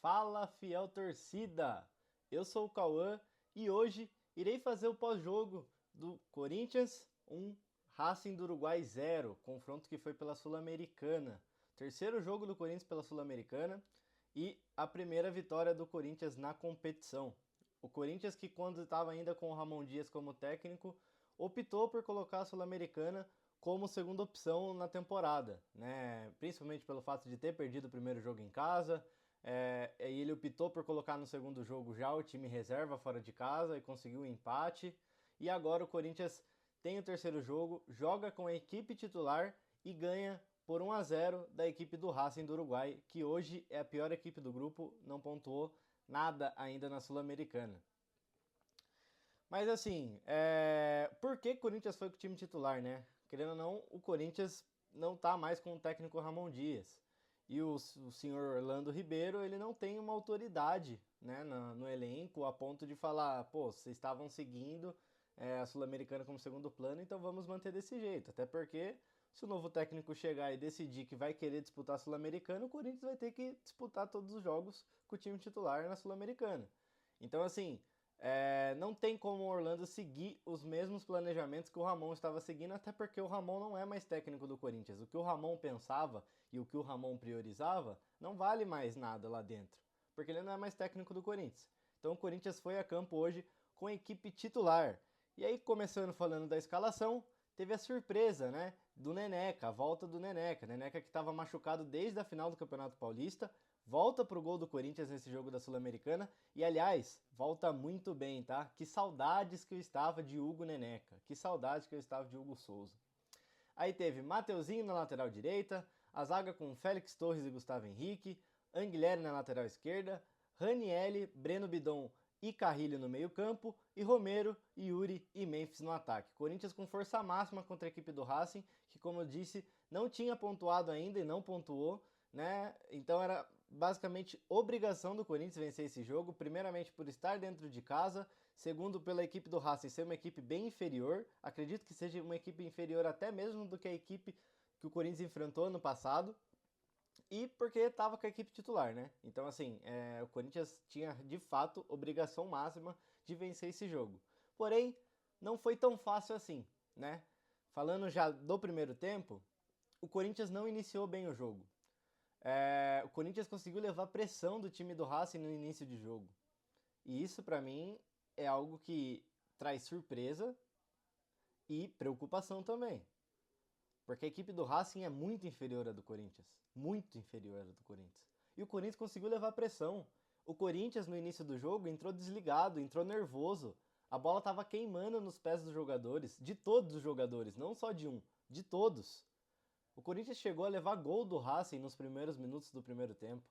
Fala, fiel torcida! Eu sou o Cauã e hoje irei fazer o pós-jogo do Corinthians 1, Racing do Uruguai 0, confronto que foi pela Sul-Americana. Terceiro jogo do Corinthians pela Sul-Americana e a primeira vitória do Corinthians na competição. O Corinthians, que quando estava ainda com o Ramon Dias como técnico, optou por colocar a Sul-Americana como segunda opção na temporada, né? Principalmente pelo fato de ter perdido o primeiro jogo em casa. E ele optou por colocar no segundo jogo já o time reserva fora de casa e conseguiu um empate. E agora o Corinthians tem o terceiro jogo, joga com a equipe titular e ganha por 1-0 da equipe do Racing do Uruguai, que hoje é a pior equipe do grupo, não pontuou nada ainda na Sul-Americana. Mas assim, por que o Corinthians foi com o time titular, né? Querendo ou não, o Corinthians não tá mais com o técnico Ramon Dias. E o senhor Orlando Ribeiro, ele não tem uma autoridade, né, no elenco a ponto de falar, pô, vocês estavam seguindo a Sul-Americana como segundo plano, então vamos manter desse jeito. Até porque se o novo técnico chegar e decidir que vai querer disputar a Sul-Americana, o Corinthians vai ter que disputar todos os jogos com o time titular na Sul-Americana. Então, assim, não tem como o Orlando seguir os mesmos planejamentos que o Ramon estava seguindo, até porque o Ramon não é mais técnico do Corinthians. O que o Ramon pensava e o que o Ramon priorizava não vale mais nada lá dentro, porque ele não é mais técnico do Corinthians. Então o Corinthians foi a campo hoje com a equipe titular. E aí, começando falando da escalação, teve a surpresa, né, do Neneca, a volta do Neneca. Neneca que estava machucado desde a final do Campeonato Paulista, volta pro gol do Corinthians nesse jogo da Sul-Americana e, aliás, volta muito bem, tá? Que saudades que eu estava de Hugo Neneca, que saudades que eu estava de Hugo Souza. Aí teve Mateuzinho na lateral direita, a zaga com Félix Torres e Gustavo Henrique, Anguilhere na lateral esquerda, Ranielli, Breno Bidon e Carrilho no meio-campo, e Romero, Yuri e Memphis no ataque. Corinthians com força máxima contra a equipe do Racing, que, como eu disse, não tinha pontuado ainda e não pontuou, né? Então era basicamente obrigação do Corinthians vencer esse jogo, primeiramente por estar dentro de casa, segundo pela equipe do Racing ser uma equipe bem inferior, acredito que seja uma equipe inferior até mesmo do que a equipe que o Corinthians enfrentou no passado, e porque estava com a equipe titular, né? Então, assim, o Corinthians tinha de fato obrigação máxima de vencer esse jogo. Porém, não foi tão fácil assim, né? Falando já do primeiro tempo, o Corinthians não iniciou bem o jogo. O Corinthians conseguiu levar pressão do time do Racing no início de jogo. E isso, para mim, é algo que traz surpresa e preocupação também. Porque a equipe do Racing é muito inferior à do Corinthians. Muito inferior à do Corinthians. E o Corinthians conseguiu levar pressão. O Corinthians, no início do jogo, entrou desligado, entrou nervoso. A bola estava queimando nos pés dos jogadores, de todos os jogadores, não só de um, de todos. O Corinthians chegou a levar gol do Racing nos primeiros minutos do primeiro tempo.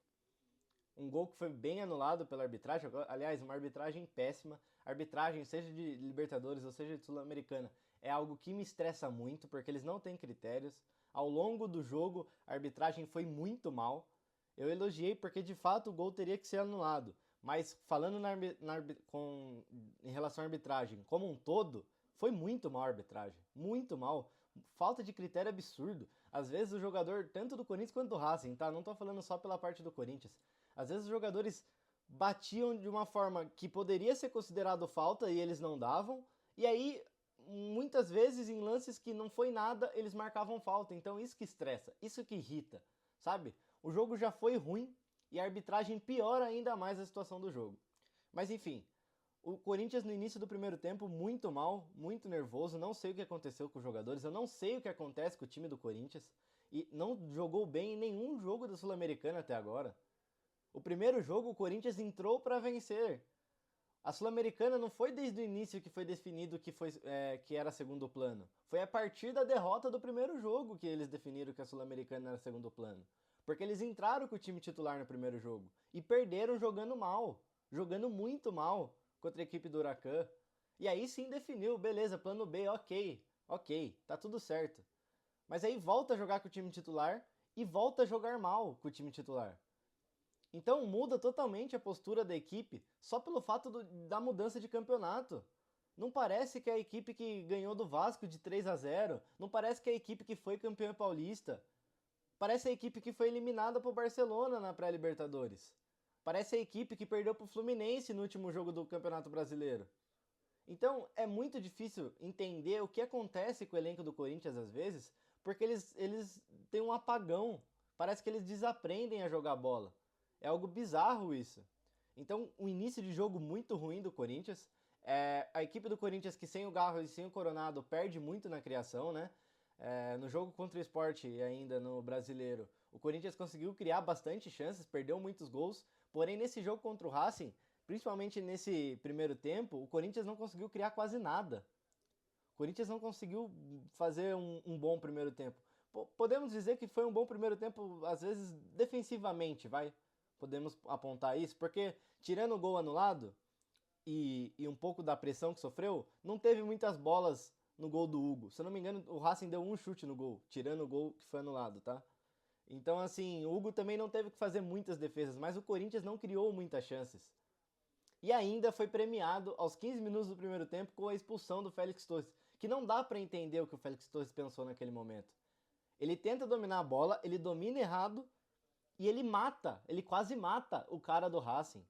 Um gol que foi bem anulado pela arbitragem, aliás, uma arbitragem péssima. Arbitragem, seja de Libertadores ou seja de Sul-Americana, é algo que me estressa muito, porque eles não têm critérios. Ao longo do jogo, a arbitragem foi muito mal. Eu elogiei porque de fato o gol teria que ser anulado. Mas falando em relação à arbitragem como um todo, foi muito mal a arbitragem. Muito mal. Falta de critério absurdo. Às vezes o jogador, tanto do Corinthians quanto do Racing, tá? Não tô falando só pela parte do Corinthians. Às vezes os jogadores batiam de uma forma que poderia ser considerado falta e eles não davam. E aí, muitas vezes, em lances que não foi nada, eles marcavam falta. Então isso que estressa, isso que irrita, sabe? O jogo já foi ruim e a arbitragem piora ainda mais a situação do jogo. Mas enfim, o Corinthians no início do primeiro tempo muito mal, muito nervoso, não sei o que aconteceu com os jogadores, eu não sei o que acontece com o time do Corinthians e não jogou bem em nenhum jogo da Sul-Americana até agora. O primeiro jogo o Corinthians entrou para vencer. A Sul-Americana não foi desde o início que foi definido que era segundo plano. Foi a partir da derrota do primeiro jogo que eles definiram que a Sul-Americana era segundo plano. Porque eles entraram com o time titular no primeiro jogo e perderam jogando mal, jogando muito mal contra a equipe do Huracan. E aí sim definiu, beleza, plano B, ok, tá tudo certo. Mas aí volta a jogar com o time titular e volta a jogar mal com o time titular. Então muda totalmente a postura da equipe só pelo fato da mudança de campeonato. Não parece que é a equipe que ganhou do Vasco de 3-0, não parece que é a equipe que foi campeã paulista. Parece a equipe que foi eliminada por Barcelona na pré-Libertadores. Parece a equipe que perdeu pro Fluminense no último jogo do Campeonato Brasileiro. Então é muito difícil entender o que acontece com o elenco do Corinthians às vezes, porque eles têm um apagão. Parece que eles desaprendem a jogar bola. É algo bizarro isso. Então, um início de jogo muito ruim do Corinthians. A equipe do Corinthians, que sem o Garro e sem o Coronado, perde muito na criação, né? No jogo contra o Sport e ainda no Brasileiro, o Corinthians conseguiu criar bastante chances, perdeu muitos gols. Porém, nesse jogo contra o Racing, principalmente nesse primeiro tempo, o Corinthians não conseguiu criar quase nada. O Corinthians não conseguiu fazer um bom primeiro tempo. Podemos dizer que foi um bom primeiro tempo, às vezes, defensivamente, vai? Podemos apontar isso, porque tirando o gol anulado e um pouco da pressão que sofreu, não teve muitas bolas no gol do Hugo. Se eu não me engano, o Racing deu um chute no gol, tirando o gol que foi anulado, tá? Então, assim, o Hugo também não teve que fazer muitas defesas, mas o Corinthians não criou muitas chances. E ainda foi premiado aos 15 minutos do primeiro tempo com a expulsão do Félix Torres, que não dá para entender o que o Félix Torres pensou naquele momento. Ele tenta dominar a bola, ele domina errado e ele quase mata o cara do Racing.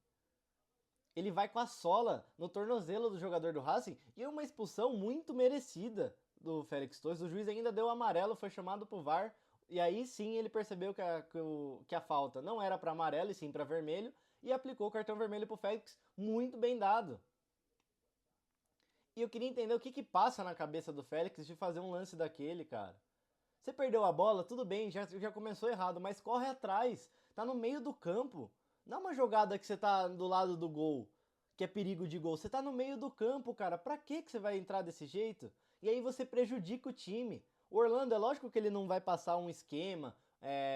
Ele vai com a sola no tornozelo do jogador do Racing e é uma expulsão muito merecida do Félix Torres. O juiz ainda deu amarelo, foi chamado pro VAR e aí sim ele percebeu que a falta não era para amarelo e sim para vermelho e aplicou o cartão vermelho pro Félix, muito bem dado. E eu queria entender o que passa na cabeça do Félix de fazer um lance daquele, cara. Você perdeu a bola, tudo bem, já começou errado, mas corre atrás, tá no meio do campo. Não é uma jogada que você tá do lado do gol, que é perigo de gol. Você tá no meio do campo, cara. Pra que você vai entrar desse jeito? E aí você prejudica o time. O Orlando, é lógico que ele não vai passar um esquema,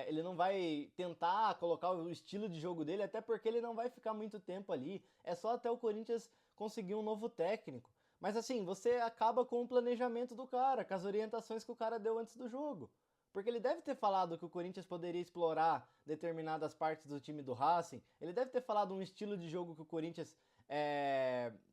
ele não vai tentar colocar o estilo de jogo dele, até porque ele não vai ficar muito tempo ali. É só até o Corinthians conseguir um novo técnico. Mas assim, você acaba com o planejamento do cara, com as orientações que o cara deu antes do jogo. Porque ele deve ter falado que o Corinthians poderia explorar determinadas partes do time do Racing. Ele deve ter falado um estilo de jogo que o Corinthians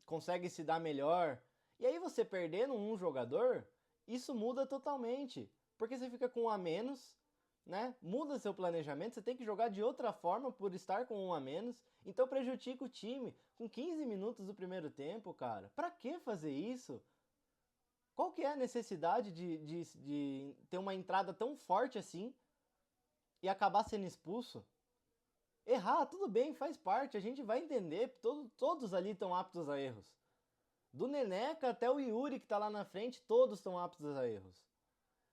consegue se dar melhor. E aí você perdendo um jogador, isso muda totalmente. Porque você fica com um a menos, né? Muda seu planejamento, você tem que jogar de outra forma por estar com um a menos. Então prejudica o time. Com 15 minutos do primeiro tempo, cara. Pra que fazer isso? Qual que é a necessidade de ter uma entrada tão forte assim e acabar sendo expulso? Errar, tudo bem, faz parte, a gente vai entender, todos ali estão aptos a erros. Do Neneca até o Yuri que tá lá na frente, todos estão aptos a erros.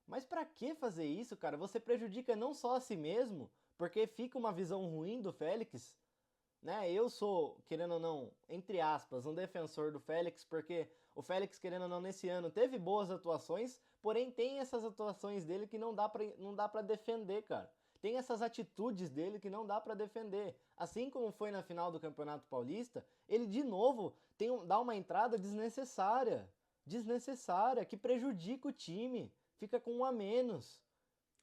Mas pra que fazer isso, cara? Você prejudica não só a si mesmo, porque fica uma visão ruim do Félix, né? Eu sou, querendo ou não, entre aspas, um defensor do Félix, porque o Félix, querendo ou não, nesse ano teve boas atuações, porém tem essas atuações dele que não dá pra defender, cara. Tem essas atitudes dele que não dá pra defender. Assim como foi na final do Campeonato Paulista, ele de novo dá uma entrada desnecessária, que prejudica o time, fica com um a menos.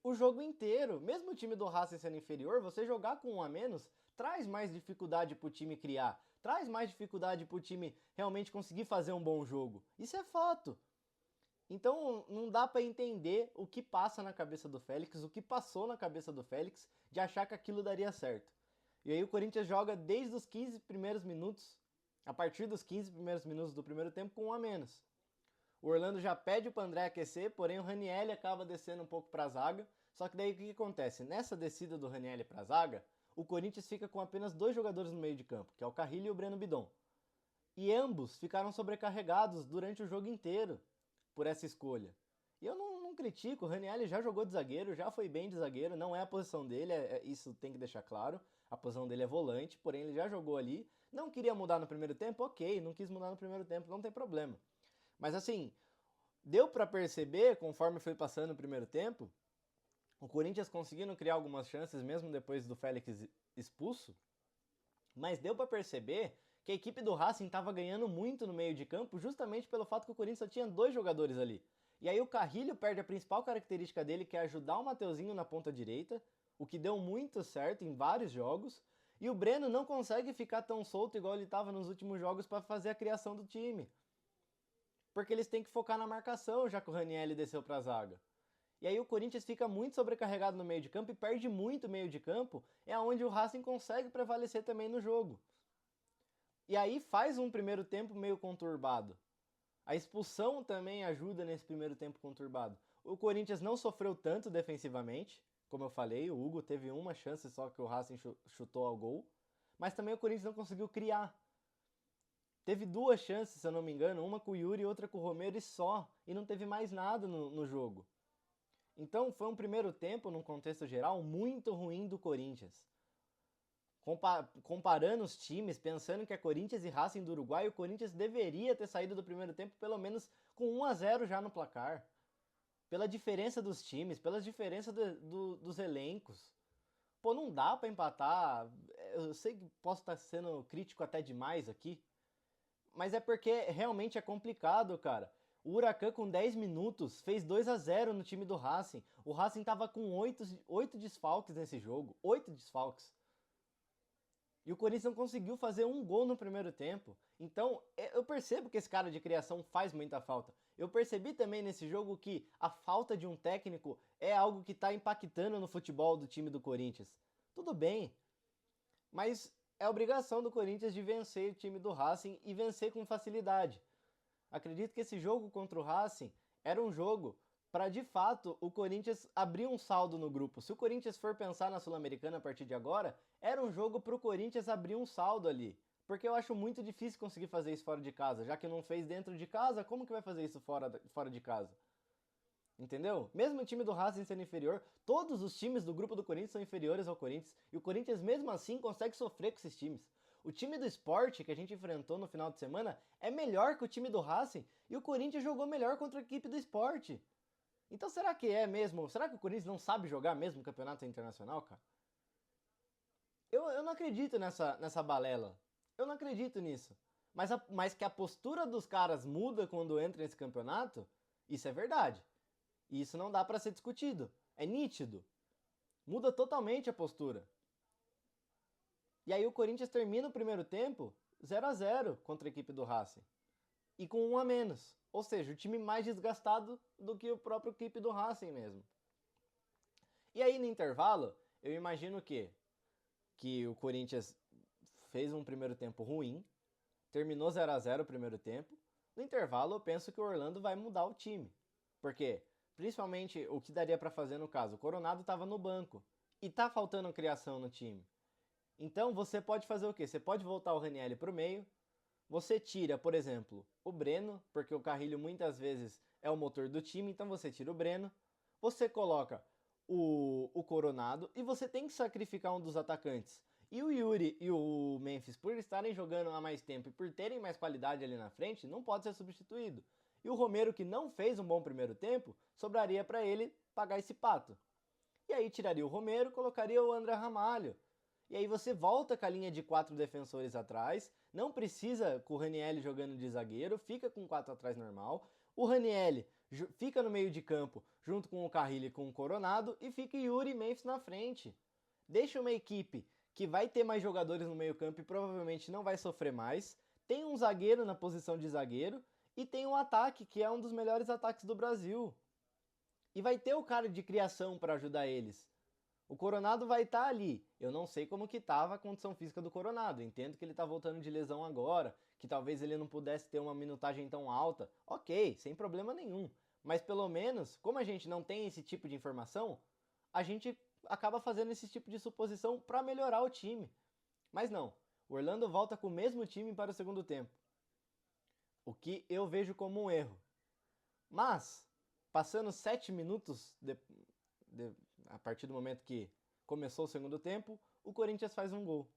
O jogo inteiro, mesmo o time do Racing sendo inferior, você jogar com um a menos traz mais dificuldade pro time criar, traz mais dificuldade pro time realmente conseguir fazer um bom jogo. Isso é fato. Então não dá pra entender o que passa na cabeça do Félix, o que passou na cabeça do Félix de achar que aquilo daria certo. E aí o Corinthians joga desde os 15 primeiros minutos, a partir dos 15 primeiros minutos do primeiro tempo com um a menos. O Orlando já pede pro André aquecer, porém o Ranielli acaba descendo um pouco pra zaga. Só que daí o que acontece? Nessa descida do Ranielli pra zaga, o Corinthians fica com apenas 2 jogadores no meio de campo, que é o Carrilho e o Breno Bidon. E ambos ficaram sobrecarregados durante o jogo inteiro por essa escolha. E eu não critico, o Ranielli já jogou de zagueiro, já foi bem de zagueiro, não é a posição dele, isso tem que deixar claro. A posição dele é volante, porém ele já jogou ali. Não queria mudar no primeiro tempo? Ok, não quis mudar no primeiro tempo, não tem problema. Mas assim, deu para perceber, conforme foi passando o primeiro tempo, o Corinthians conseguindo criar algumas chances, mesmo depois do Félix expulso, mas deu para perceber que a equipe do Racing estava ganhando muito no meio de campo, justamente pelo fato que o Corinthians só tinha 2 jogadores ali. E aí o Carrilho perde a principal característica dele, que é ajudar o Mateuzinho na ponta direita, o que deu muito certo em vários jogos, e o Breno não consegue ficar tão solto igual ele estava nos últimos jogos para fazer a criação do time. Porque eles têm que focar na marcação, já que o Ranielli desceu para a zaga. E aí o Corinthians fica muito sobrecarregado no meio de campo e perde muito meio de campo, é onde o Racing consegue prevalecer também no jogo. E aí faz um primeiro tempo meio conturbado. A expulsão também ajuda nesse primeiro tempo conturbado. O Corinthians não sofreu tanto defensivamente, como eu falei, o Hugo teve uma chance só que o Racing chutou ao gol, mas também o Corinthians não conseguiu criar. Teve duas chances, se eu não me engano, uma com o Yuri e outra com o Romero e só, e não teve mais nada no jogo. Então foi um primeiro tempo, num contexto geral, muito ruim do Corinthians. Comparando os times, pensando que é Corinthians e Racing do Uruguai, o Corinthians deveria ter saído do primeiro tempo pelo menos com 1-0 já no placar. Pela diferença dos times, pelas diferenças dos elencos. Pô, não dá pra empatar. Eu sei que posso estar sendo crítico até demais aqui, mas é porque realmente é complicado, cara. O Huracan com 10 minutos fez 2-0 no time do Racing. O Racing tava com 8 desfalques nesse jogo. 8 desfalques. E o Corinthians não conseguiu fazer um gol no primeiro tempo. Então, eu percebo que esse cara de criação faz muita falta. Eu percebi também nesse jogo que a falta de um técnico é algo que está impactando no futebol do time do Corinthians. Tudo bem, mas é obrigação do Corinthians de vencer o time do Racing e vencer com facilidade. Acredito que esse jogo contra o Racing era um jogo para, de fato, o Corinthians abrir um saldo no grupo. Se o Corinthians for pensar na Sul-Americana a partir de agora, era um jogo para o Corinthians abrir um saldo ali. Porque eu acho muito difícil conseguir fazer isso fora de casa. Já que não fez dentro de casa, como que vai fazer isso fora de casa? Entendeu? Mesmo o time do Racing sendo inferior, todos os times do grupo do Corinthians são inferiores ao Corinthians. E o Corinthians, mesmo assim, consegue sofrer com esses times. O time do Sport, que a gente enfrentou no final de semana, é melhor que o time do Racing. E o Corinthians jogou melhor contra a equipe do Sport. Então será que é mesmo? Será que o Corinthians não sabe jogar mesmo no campeonato internacional, cara? Eu não acredito nessa balela. Eu não acredito nisso. Mas que a postura dos caras muda quando entra nesse campeonato, isso é verdade. E isso não dá pra ser discutido. É nítido. Muda totalmente a postura. E aí o Corinthians termina o primeiro tempo 0-0 contra a equipe do Racing. E com um a menos. Ou seja, o time mais desgastado do que o próprio equipe do Racing mesmo. E aí no intervalo, eu imagino que o Corinthians fez um primeiro tempo ruim, terminou 0-0 o primeiro tempo. No intervalo, eu penso que o Orlando vai mudar o time. Por quê? Principalmente o que daria para fazer no caso. O Coronado estava no banco e tá faltando criação no time. Então você pode fazer o quê? Você pode voltar o Ranieri para o meio. Você tira, por exemplo, o Breno, porque o Carrilho muitas vezes é o motor do time, então você tira o Breno. Você coloca o Coronado e você tem que sacrificar um dos atacantes. E o Yuri e o Memphis, por estarem jogando há mais tempo e por terem mais qualidade ali na frente, não pode ser substituído. E o Romero, que não fez um bom primeiro tempo, sobraria para ele pagar esse pato. E aí tiraria o Romero, colocaria o André Ramalho. E aí você volta com a linha de 4 defensores atrás, não precisa com o Ranieri jogando de zagueiro, fica com 4 atrás normal. O Ranieri fica no meio de campo junto com o Carrilho e com o Coronado e fica Yuri e Memphis na frente. Deixa uma equipe que vai ter mais jogadores no meio campo e provavelmente não vai sofrer mais. Tem um zagueiro na posição de zagueiro e tem um ataque que é um dos melhores ataques do Brasil. E vai ter o cara de criação para ajudar eles. O Coronado vai estar ali. Eu não sei como que estava a condição física do Coronado. Entendo que ele está voltando de lesão agora, que talvez ele não pudesse ter uma minutagem tão alta. Ok, sem problema nenhum. Mas pelo menos, como a gente não tem esse tipo de informação, a gente acaba fazendo esse tipo de suposição para melhorar o time. Mas não, o Orlando volta com o mesmo time para o segundo tempo. O que eu vejo como um erro. Mas, passando 7 minutos a partir do momento que começou o segundo tempo, o Corinthians faz um gol.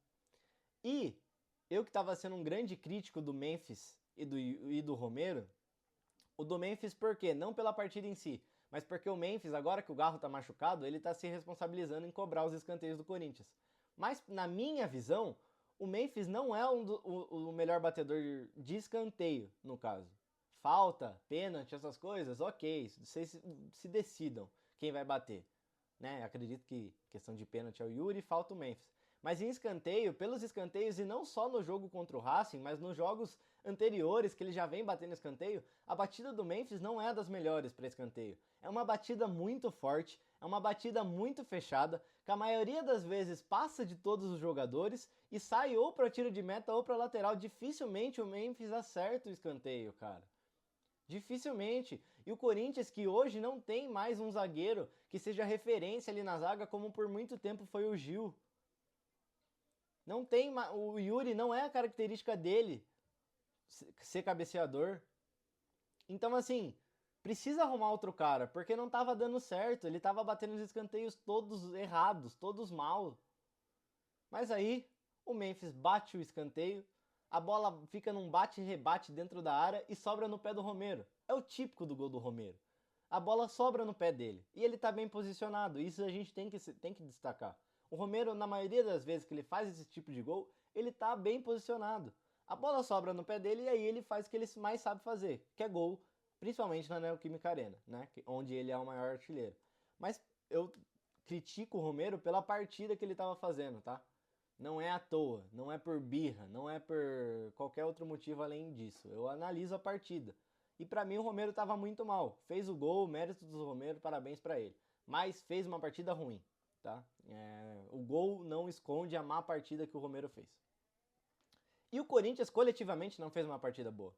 E eu que estava sendo um grande crítico do Memphis e do Romero, o do Memphis por quê? Não pela partida em si, mas porque o Memphis, agora que o Garro está machucado, ele está se responsabilizando em cobrar os escanteios do Corinthians. Mas, na minha visão, o Memphis não é o melhor batedor de escanteio, no caso. Falta, pênalti, essas coisas, ok, vocês se decidam quem vai bater. Né? Acredito que questão de pênalti é o Yuri e falta o Memphis. Mas em escanteio, pelos escanteios, e não só no jogo contra o Racing, mas nos jogos anteriores que ele já vem batendo escanteio, a batida do Memphis não é das melhores para escanteio. É uma batida muito forte, é uma batida muito fechada, que a maioria das vezes passa de todos os jogadores e sai ou para tiro de meta ou para lateral. Dificilmente o Memphis acerta o escanteio, cara. Dificilmente. E o Corinthians, que hoje não tem mais um zagueiro que seja referência ali na zaga, como por muito tempo foi o Gil. Não tem, o Yuri não é a característica dele ser cabeceador. Então, assim, precisa arrumar outro cara, porque não tava dando certo. Ele tava batendo os escanteios todos errados, todos mal. Mas aí, o Memphis bate o escanteio, a bola fica num bate e rebate dentro da área e sobra no pé do Romero. É o típico do gol do Romero. A bola sobra no pé dele e ele tá bem posicionado. Isso a gente tem que destacar. O Romero, na maioria das vezes que ele faz esse tipo de gol, ele tá bem posicionado. A bola sobra no pé dele e aí ele faz o que ele mais sabe fazer, que é gol, principalmente na Neoquímica Arena, né? Onde ele é o maior artilheiro. Mas eu critico o Romero pela partida que ele estava fazendo, tá? Não é à toa, não é por birra, não é por qualquer outro motivo além disso. Eu analiso a partida. E para mim o Romero estava muito mal. Fez o gol, mérito do Romero, parabéns para ele. Mas fez uma partida ruim, tá? O gol não esconde a má partida que o Romero fez. E o Corinthians coletivamente não fez uma partida boa.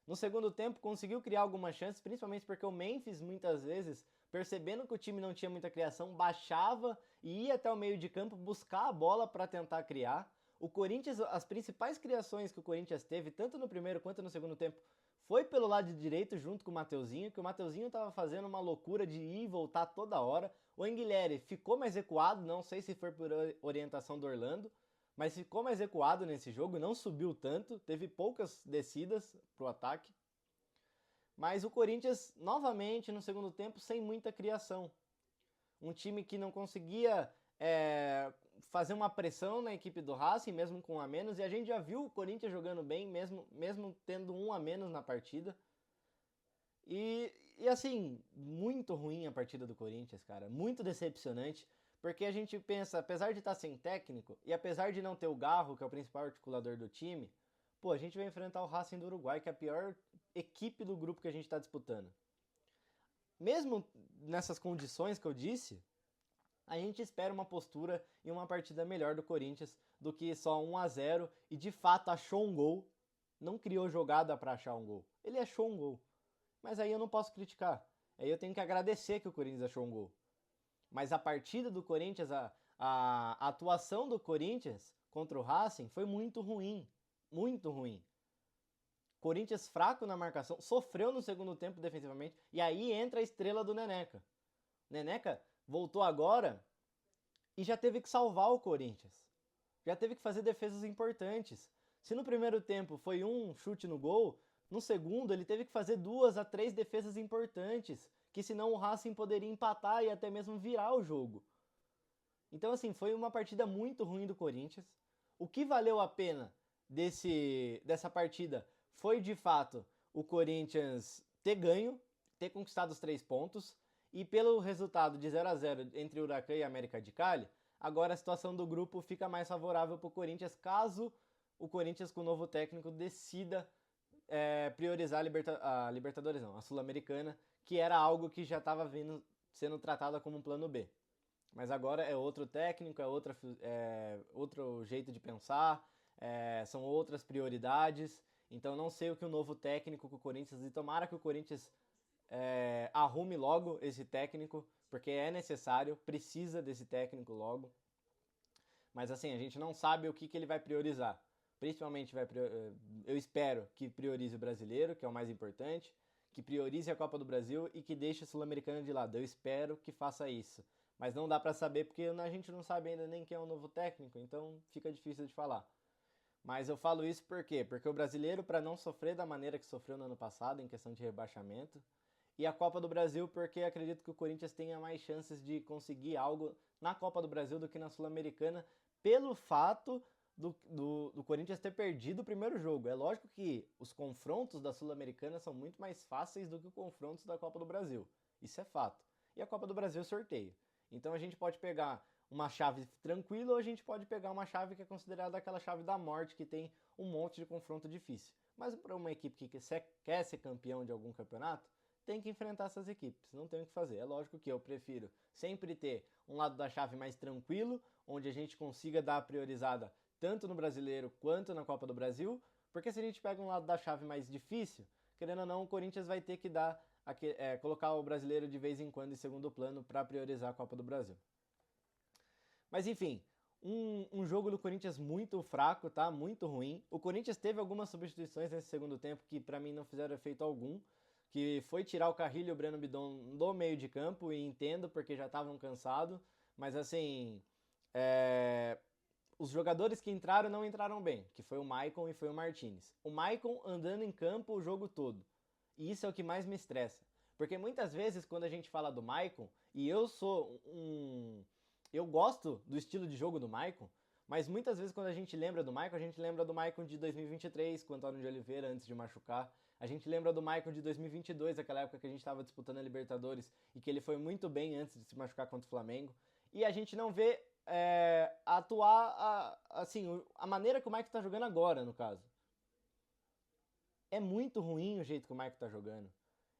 No segundo tempo conseguiu criar algumas chances, principalmente porque o Memphis muitas vezes, percebendo que o time não tinha muita criação, baixava e ia até o meio de campo buscar a bola para tentar criar. O Corinthians, as principais criações que o Corinthians teve, tanto no primeiro quanto no segundo tempo, foi pelo lado direito junto com o Mateuzinho, que o Mateuzinho estava fazendo uma loucura de ir e voltar toda hora. O Anguilhere ficou mais recuado, não sei se foi por orientação do Orlando, mas ficou mais recuado nesse jogo, não subiu tanto, teve poucas descidas pro ataque. Mas o Corinthians, novamente, no segundo tempo, sem muita criação. Um time que não conseguia fazer uma pressão na equipe do Racing, mesmo com um a menos, e a gente já viu o Corinthians jogando bem, mesmo tendo um a menos na partida. E assim, muito ruim a partida do Corinthians, cara, muito decepcionante. Porque a gente pensa, apesar de estar sem técnico e apesar de não ter o Garro, que é o principal articulador do time, pô, a gente vai enfrentar o Racing do Uruguai, que é a pior equipe do grupo que a gente está disputando. Mesmo nessas condições que eu disse, a gente espera uma postura e uma partida melhor do Corinthians do que só 1-0 e de fato achou um gol, não criou jogada para achar um gol. Ele achou um gol. Mas aí eu não posso criticar. Aí eu tenho que agradecer que o Corinthians achou um gol. Mas a partida do Corinthians, a atuação do Corinthians contra o Racing foi muito ruim. Muito ruim. Corinthians fraco na marcação, sofreu no segundo tempo defensivamente, e aí entra a estrela do Neneca. Neneca voltou agora e já teve que salvar o Corinthians. Já teve que fazer defesas importantes. Se no primeiro tempo foi um chute no gol, no segundo ele teve que fazer 2 a 3 defesas importantes, que senão o Racing poderia empatar e até mesmo virar o jogo. Então assim, foi uma partida muito ruim do Corinthians. O que valeu a pena dessa partida foi de fato o Corinthians ter ganho, ter conquistado os 3 pontos, e pelo resultado de 0-0 entre o Huracan e a América de Cali, agora a situação do grupo fica mais favorável para o Corinthians, caso o Corinthians com o novo técnico decida priorizar a Libertadores não, a Sul-Americana, que era algo que já estava sendo tratada como um plano B. Mas agora é outro técnico, é outro jeito de pensar, são outras prioridades. Então não sei o que o novo técnico com o Corinthians, e tomara que o Corinthians arrume logo esse técnico, porque é necessário, precisa desse técnico logo. Mas assim, a gente não sabe o que ele vai priorizar. Principalmente eu espero que priorize o brasileiro, que é o mais importante, que priorize a Copa do Brasil e que deixe a Sul-Americana de lado. Eu espero que faça isso. Mas não dá pra saber porque a gente não sabe ainda nem quem é o novo técnico, então fica difícil de falar. Mas eu falo isso por quê? Porque o brasileiro, para não sofrer da maneira que sofreu no ano passado, em questão de rebaixamento, e a Copa do Brasil, porque acredito que o Corinthians tenha mais chances de conseguir algo na Copa do Brasil do que na Sul-Americana, pelo fato do Corinthians ter perdido o primeiro jogo. É lógico que os confrontos da Sul-Americana são muito mais fáceis do que os confrontos da Copa do Brasil. Isso é fato. E a Copa do Brasil é sorteio. Então a gente pode pegar uma chave tranquila ou a gente pode pegar uma chave que é considerada aquela chave da morte, que tem um monte de confronto difícil. Mas para uma equipe que quer ser campeão de algum campeonato, tem que enfrentar essas equipes, não tem o que fazer. É lógico que eu prefiro sempre ter um lado da chave mais tranquilo, onde a gente consiga dar a priorizada tanto no Brasileiro quanto na Copa do Brasil, porque se a gente pega um lado da chave mais difícil, querendo ou não, o Corinthians vai ter que colocar o Brasileiro de vez em quando em segundo plano para priorizar a Copa do Brasil. Mas enfim, um jogo do Corinthians muito fraco, tá? Muito ruim. O Corinthians teve algumas substituições nesse segundo tempo que para mim não fizeram efeito algum, que foi tirar o Carrilho e o Breno Bidon do meio de campo, e entendo porque já estavam cansados, mas assim, os jogadores que entraram não entraram bem, que foi o Maicon e foi o Martinez. O Maicon andando em campo o jogo todo, e isso é o que mais me estressa, porque muitas vezes quando a gente fala do Maicon, e eu gosto do estilo de jogo do Maicon, mas muitas vezes quando a gente lembra do Maicon, a gente lembra do Maicon de 2023, com o Antônio de Oliveira antes de machucar. A gente lembra do Maicon de 2022, aquela época que a gente estava disputando a Libertadores e que ele foi muito bem antes de se machucar contra o Flamengo. E a gente não vê atuar a maneira que o Maicon está jogando agora, no caso. É muito ruim o jeito que o Maicon está jogando.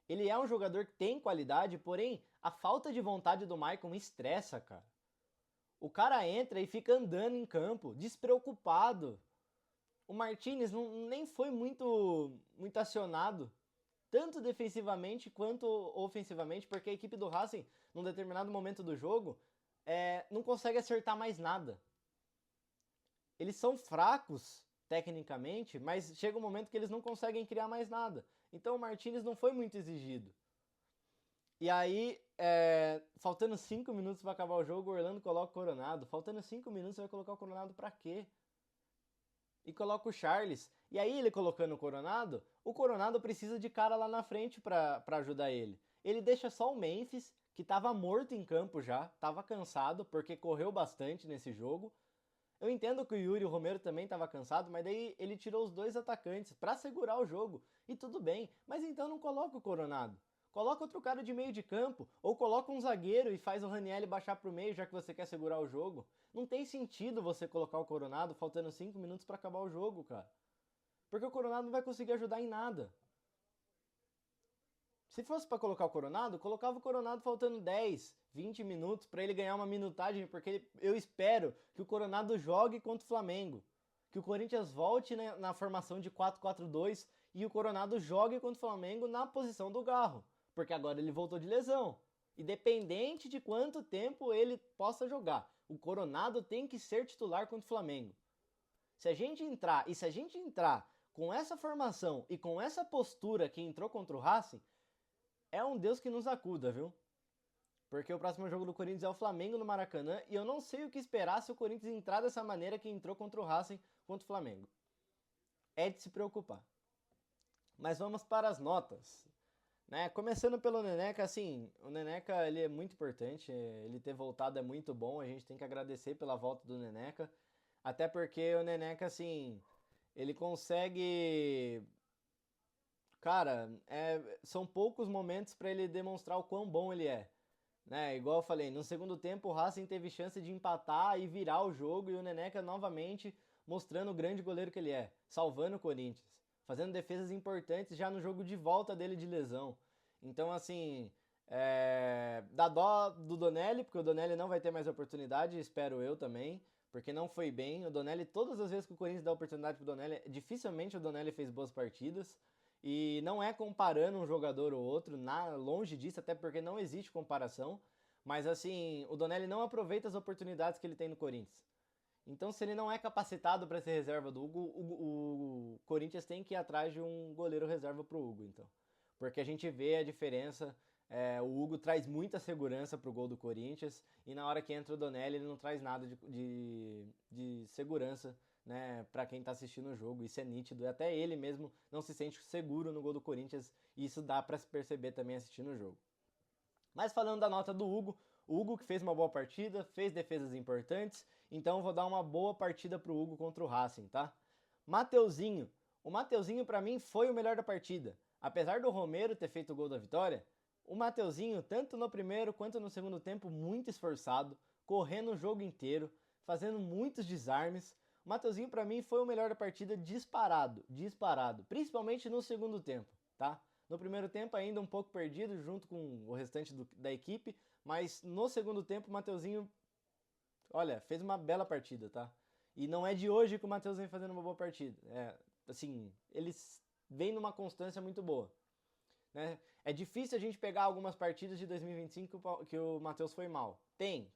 Ele é um jogador que tem qualidade, porém a falta de vontade do Maicon me estressa, cara. O cara entra e fica andando em campo, despreocupado. O Martinez nem foi muito acionado, tanto defensivamente quanto ofensivamente, porque a equipe do Racing, num determinado momento do jogo, não consegue acertar mais nada. Eles são fracos tecnicamente, mas chega um momento que eles não conseguem criar mais nada. Então o Martinez não foi muito exigido. E aí, faltando 5 minutos para acabar o jogo, o Orlando coloca o Coronado. Faltando 5 minutos, você vai colocar o Coronado para quê? E coloca o Charles. E aí, ele colocando o Coronado precisa de cara lá na frente para ajudar ele. Ele deixa só o Memphis, que estava morto em campo já, estava cansado, porque correu bastante nesse jogo. Eu entendo que o Yuri e o Romero também estavam cansados, mas daí ele tirou os dois atacantes para segurar o jogo. E tudo bem, mas então não coloca o Coronado. Coloca outro cara de meio de campo, ou coloca um zagueiro e faz o Ranieri baixar pro meio, já que você quer segurar o jogo. Não tem sentido você colocar o Coronado faltando 5 minutos para acabar o jogo, cara. Porque o Coronado não vai conseguir ajudar em nada. Se fosse para colocar o Coronado, colocava o Coronado faltando 10, 20 minutos para ele ganhar uma minutagem, porque eu espero que o Coronado jogue contra o Flamengo. Que o Corinthians volte na formação de 4-4-2 e o Coronado jogue contra o Flamengo na posição do Garro. Porque agora ele voltou de lesão. Independente de quanto tempo ele possa jogar, o Coronado tem que ser titular contra o Flamengo. Se a gente entrar com essa formação e com essa postura que entrou contra o Racing, é um Deus que nos acuda, viu? Porque o próximo jogo do Corinthians é o Flamengo no Maracanã e eu não sei o que esperar se o Corinthians entrar dessa maneira que entrou contra o Racing contra o Flamengo. É de se preocupar. Mas vamos para as notas. Começando pelo Neneca, assim, o Neneca ele é muito importante, ele ter voltado é muito bom, a gente tem que agradecer pela volta do Neneca, até porque o Neneca, assim, ele consegue... Cara, são poucos momentos para ele demonstrar o quão bom ele é. Igual eu falei, no segundo tempo o Racing teve chance de empatar e virar o jogo e o Neneca novamente mostrando o grande goleiro que ele é, salvando o Corinthians, fazendo defesas importantes já no jogo de volta dele de lesão. Então, assim, dá dó do Donelli, porque o Donelli não vai ter mais oportunidade, espero eu também, porque não foi bem. O Donelli, todas as vezes que o Corinthians dá oportunidade pro Donelli, dificilmente o Donelli fez boas partidas. E não é comparando um jogador ou outro, longe disso, até porque não existe comparação. Mas assim, o Donelli não aproveita as oportunidades que ele tem no Corinthians. Então, se ele não é capacitado para ser reserva do Hugo, o Corinthians tem que ir atrás de um goleiro reserva pro Hugo, então. Porque a gente vê a diferença. O Hugo traz muita segurança pro gol do Corinthians e na hora que entra o Donelli ele não traz nada de segurança, para quem tá assistindo o jogo. Isso é nítido, até ele mesmo não se sente seguro no gol do Corinthians e isso dá para se perceber também assistindo o jogo. Mas falando da nota do Hugo, o Hugo que fez uma boa partida, fez defesas importantes, então eu vou dar uma boa partida pro Hugo contra o Racing, tá? Mateuzinho, o Mateuzinho para mim foi o melhor da partida. Apesar do Romero ter feito o gol da vitória, o Mateuzinho, tanto no primeiro quanto no segundo tempo, muito esforçado, correndo o jogo inteiro, fazendo muitos desarmes. O Mateuzinho, para mim, foi o melhor da partida disparado, principalmente no segundo tempo, tá? No primeiro tempo ainda um pouco perdido junto com o restante da equipe, mas no segundo tempo o Mateuzinho, olha, fez uma bela partida, tá? E não é de hoje que o Matheus vem fazendo uma boa partida. Assim, eles vêm numa constância muito boa, né? É difícil a gente pegar algumas partidas de 2025 que o Matheus foi mal. Tem,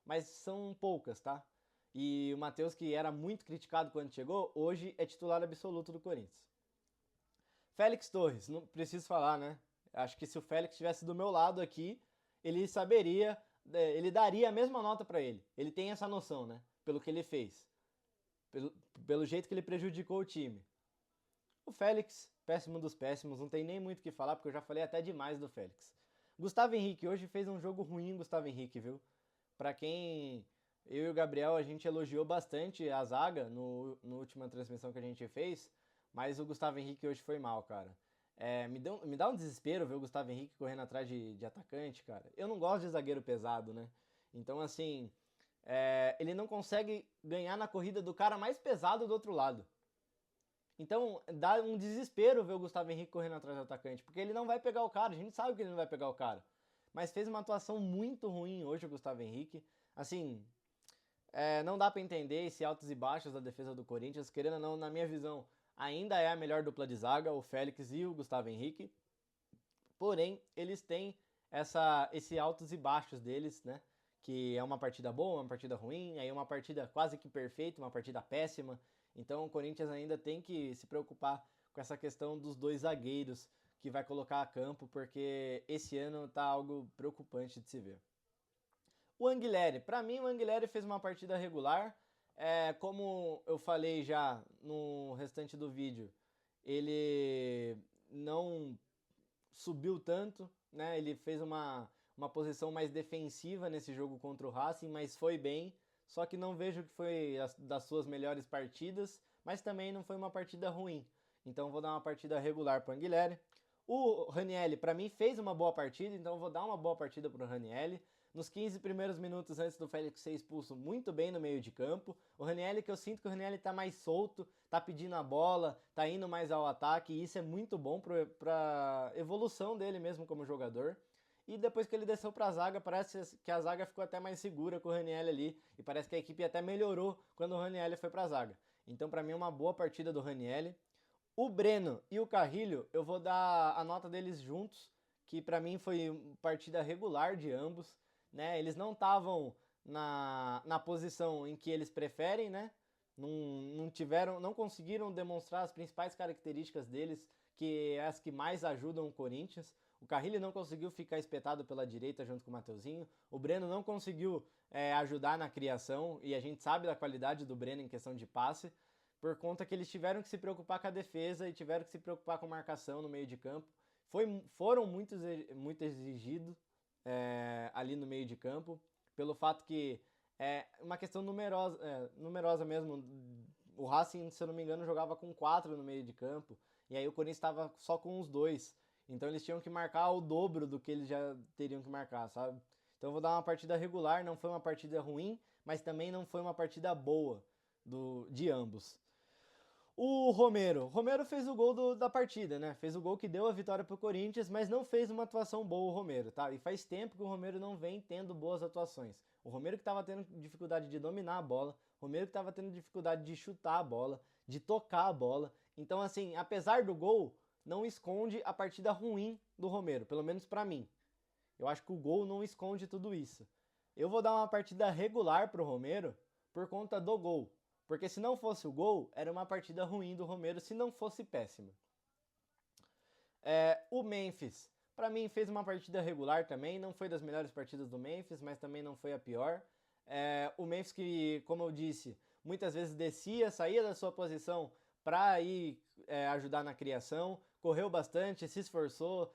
mas são poucas, tá? E o Matheus, que era muito criticado quando chegou, hoje é titular absoluto do Corinthians. Félix Torres, não preciso falar, né? Acho que se o Félix estivesse do meu lado aqui, ele saberia, ele daria a mesma nota para ele. Ele tem essa noção, né? Pelo que ele fez. Pelo jeito que ele prejudicou o time. O Félix, péssimo dos péssimos, não tem nem muito o que falar, porque eu já falei até demais do Félix. Gustavo Henrique, hoje fez um jogo ruim, Gustavo Henrique, viu? Pra quem... Eu e o Gabriel, a gente elogiou bastante a zaga no última transmissão que a gente fez, mas o Gustavo Henrique hoje foi mal, cara. Me dá um desespero ver o Gustavo Henrique correndo atrás de atacante, cara. Eu não gosto de zagueiro pesado, né? Então, assim, ele não consegue ganhar na corrida do cara mais pesado do outro lado. Então, dá um desespero ver o Gustavo Henrique correndo atrás do atacante, porque ele não vai pegar o cara, a gente sabe que ele não vai pegar o cara. Mas fez uma atuação muito ruim hoje o Gustavo Henrique. Assim, não dá pra entender esse altos e baixos da defesa do Corinthians. Querendo ou não, na minha visão, ainda é a melhor dupla de zaga, o Félix e o Gustavo Henrique. Porém, eles têm esse altos e baixos deles, né? Que é uma partida boa, uma partida ruim, aí uma partida quase que perfeita, uma partida péssima. Então o Corinthians ainda tem que se preocupar com essa questão dos dois zagueiros que vai colocar a campo, porque esse ano tá algo preocupante de se ver. O Anguilleri, para mim o Anguilleri fez uma partida regular, como eu falei já no restante do vídeo, ele não subiu tanto, né? Ele fez uma posição mais defensiva nesse jogo contra o Racing, mas foi bem. Só que não vejo que foi das suas melhores partidas, mas também não foi uma partida ruim. Então vou dar uma partida regular para o Anguilleri. O Ranieri, para mim, fez uma boa partida, então vou dar uma boa partida para o Ranieri. Nos 15 primeiros minutos antes do Félix ser expulso, muito bem no meio de campo. O Ranieri, que eu sinto que o Ranieri tá mais solto, tá pedindo a bola, tá indo mais ao ataque, e isso é muito bom pra evolução dele mesmo como jogador. E depois que ele desceu pra zaga, parece que a zaga ficou até mais segura com o Ranieri ali, e parece que a equipe até melhorou quando o Ranieri foi pra zaga. Então, pra mim, é uma boa partida do Ranieri. O Breno e o Carrilho, eu vou dar a nota deles juntos, que pra mim foi partida regular de ambos, né? Eles não estavam na posição em que eles preferem, né? Não conseguiram demonstrar as principais características deles, que é as que mais ajudam o Corinthians. O Carrilho não conseguiu ficar espetado pela direita junto com o Mateuzinho. O Breno não conseguiu ajudar na criação, e a gente sabe da qualidade do Breno em questão de passe, por conta que eles tiveram que se preocupar com a defesa e tiveram que se preocupar com a marcação no meio de campo. Foram muito exigidos ali no meio de campo, pelo fato que é uma questão numerosa mesmo. O Racing, se eu não me engano, jogava com 4 no meio de campo, e aí o Corinthians estava só com os 2. Então eles tinham que marcar o dobro do que eles já teriam que marcar, sabe? Então eu vou dar uma partida regular, não foi uma partida ruim, mas também não foi uma partida boa de ambos. O Romero fez o gol da partida, né? Fez o gol que deu a vitória pro Corinthians, mas não fez uma atuação boa o Romero, tá? E faz tempo que o Romero não vem tendo boas atuações. O Romero que tava tendo dificuldade de dominar a bola, o Romero que tava tendo dificuldade de chutar a bola, de tocar a bola. Então, assim, apesar do gol, não esconde a partida ruim do Romero, pelo menos pra mim. Eu acho que o gol não esconde tudo isso. Eu vou dar uma partida regular pro Romero por conta do gol. Porque se não fosse o gol, era uma partida ruim do Romero, se não fosse péssima. O Memphis, para mim, fez uma partida regular também. Não foi das melhores partidas do Memphis, mas também não foi a pior. O Memphis que, como eu disse, muitas vezes saía da sua posição para ir ajudar na criação. Correu bastante, se esforçou,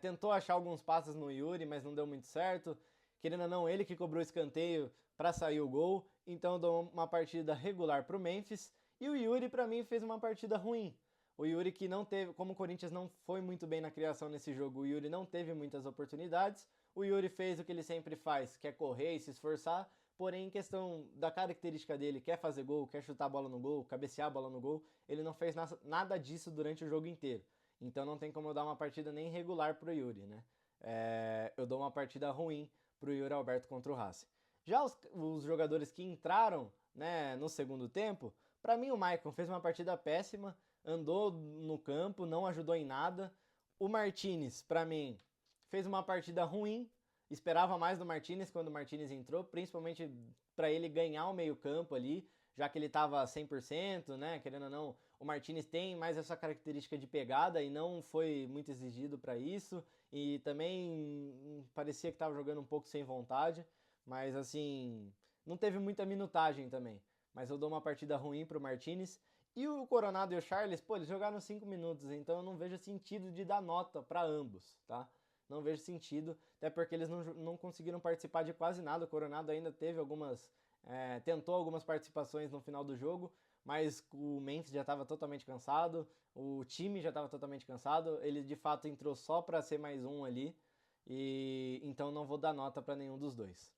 tentou achar alguns passes no Yuri, mas não deu muito certo. Querendo ou não, ele que cobrou o escanteio para sair o gol. Então eu dou uma partida regular para o Memphis. E o Yuri, para mim, fez uma partida ruim. O Yuri que não teve, como o Corinthians não foi muito bem na criação nesse jogo, o Yuri não teve muitas oportunidades. O Yuri fez o que ele sempre faz, quer correr e se esforçar, porém em questão da característica dele, quer fazer gol, quer chutar a bola no gol, cabecear a bola no gol, ele não fez nada disso durante o jogo inteiro. Então não tem como eu dar uma partida nem regular pro Yuri, né? Eu dou uma partida ruim pro Yuri Alberto contra o Racing. Já os jogadores que entraram, né, no segundo tempo, para mim o Maicon fez uma partida péssima, andou no campo, não ajudou em nada. O Martinez, para mim, fez uma partida ruim, esperava mais do Martinez quando o Martinez entrou, principalmente para ele ganhar o meio-campo ali, já que ele estava 100%, né? Querendo ou não, o Martinez tem mais essa característica de pegada e não foi muito exigido para isso, e também parecia que estava jogando um pouco sem vontade, mas assim, não teve muita minutagem também. Mas eu dou uma partida ruim pro Martinez. E o Coronado e o Charles, pô, eles jogaram 5 minutos, então eu não vejo sentido de dar nota para ambos, tá? Não vejo sentido, até porque eles não conseguiram participar de quase nada. O Coronado ainda teve tentou algumas participações no final do jogo, mas o Memphis já estava totalmente cansado, o time já estava totalmente cansado, ele de fato entrou só para ser mais um ali, e então não vou dar nota para nenhum dos dois.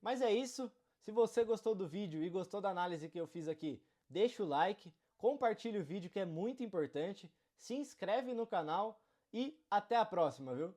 Mas é isso, se você gostou do vídeo e gostou da análise que eu fiz aqui, deixa o like, compartilha o vídeo que é muito importante, se inscreve no canal e até a próxima, viu?